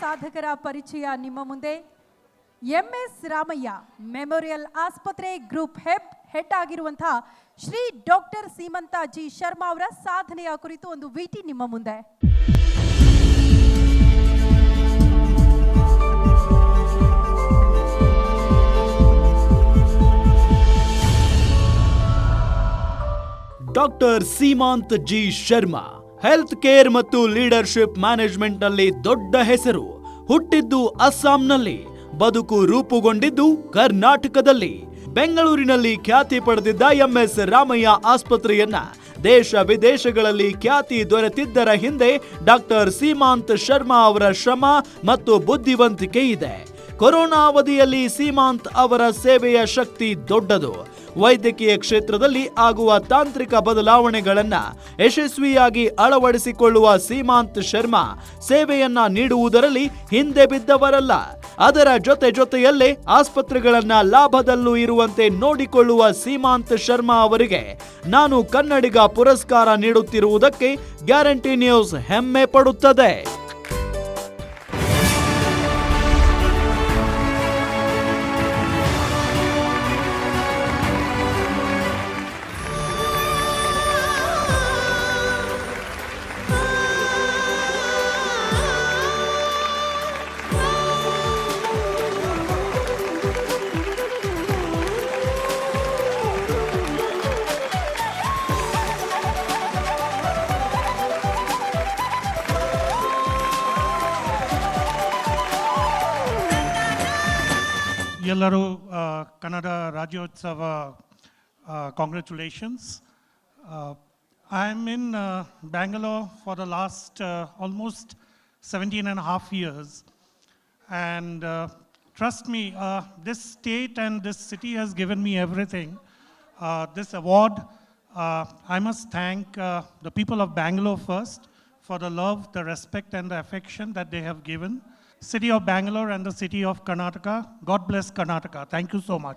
ಸಾಧಕರ ಪರಿಚಯ ನಿಮ್ಮ ಮುಂದೆ. MS ರಾಮಯ್ಯ ಮೆಮೋರಿಯಲ್ ಆಸ್ಪತ್ರೆ ಗ್ರೂಪ್ ಹೆಡ್ ಆಗಿರುವಂತಹ ಶ್ರೀ ಡಾಕ್ಟರ್ ಸೀಮಂತ ಜಿ ಶರ್ಮಾ ಅವರ ಸಾಧನೆಯ ಕುರಿತು ಒಂದು ವಿಟಿ ನಿಮ್ಮ ಮುಂದೆ. Doctor Seemant G Sharma health care ಮತ್ತು ಲೀಡರ್ಶಿಪ್ ಮ್ಯಾನೇಜ್ಮೆಂಟ್ ನಲ್ಲಿ ದೊಡ್ಡ ಹೆಸರು. ಹುಟ್ಟಿದ್ದು ಅಸ್ಸಾಂನಲ್ಲಿ, ಬದುಕು ರೂಪುಗೊಂಡಿದ್ದು ಕರ್ನಾಟಕದಲ್ಲಿ. ಬೆಂಗಳೂರಿನಲ್ಲಿ ಖ್ಯಾತಿ ಪಡೆದಿದ್ದ MS ರಾಮಯ್ಯ ಆಸ್ಪತ್ರೆಯನ್ನ ದೇಶ ವಿದೇಶಗಳಲ್ಲಿ ಖ್ಯಾತಿ ದೊರೆತಿದ್ದರ ಹಿಂದೆ ಡಾಕ್ಟರ್ ಸೀಮಾಂತ್ ಶರ್ಮಾ ಅವರ ಶ್ರಮ ಮತ್ತು ಬುದ್ಧಿವಂತಿಕೆ ಇದೆ. ಕೊರೋನಾ ಅವಧಿಯಲ್ಲಿ ಸೀಮಾಂತ್ ಅವರ ಸೇವೆಯ ಶಕ್ತಿ ದೊಡ್ಡದು. ವೈದ್ಯಕೀಯ ಕ್ಷೇತ್ರದಲ್ಲಿ ಆಗುವ ತಾಂತ್ರಿಕ ಬದಲಾವಣೆಗಳನ್ನ ಯಶಸ್ವಿಯಾಗಿ ಅಳವಡಿಸಿಕೊಳ್ಳುವ ಸೀಮಾಂತ್ ಶರ್ಮಾ ಸೇವೆಯನ್ನ ನೀಡುವುದರಲ್ಲಿ ಹಿಂದೆ ಬಿದ್ದವರಲ್ಲ. ಅದರ ಜೊತೆಯಲ್ಲೇ ಆಸ್ಪತ್ರೆಗಳನ್ನ ಲಾಭದಲ್ಲೂ ಇರುವಂತೆ ನೋಡಿಕೊಳ್ಳುವ ಸೀಮಾಂತ್ ಶರ್ಮಾ ಅವರಿಗೆ ನಾನು ಕನ್ನಡಿಗ ಪುರಸ್ಕಾರ ನೀಡುತ್ತಿರುವುದಕ್ಕೆ ಗ್ಯಾರಂಟಿ ನ್ಯೂಸ್ ಹೆಮ್ಮೆ ಪಡುತ್ತದೆ. ಎಲ್ಲರೂ Kannada Rajyotsava congratulations. I am in Bangalore for the last almost 17 and a half years, and trust me, this state and this city has given me everything. This award, I must thank the people of Bangalore first for the love, the respect and the affection that they have given. City of Bangalore and the city of Karnataka. God bless Karnataka. Thank you so much.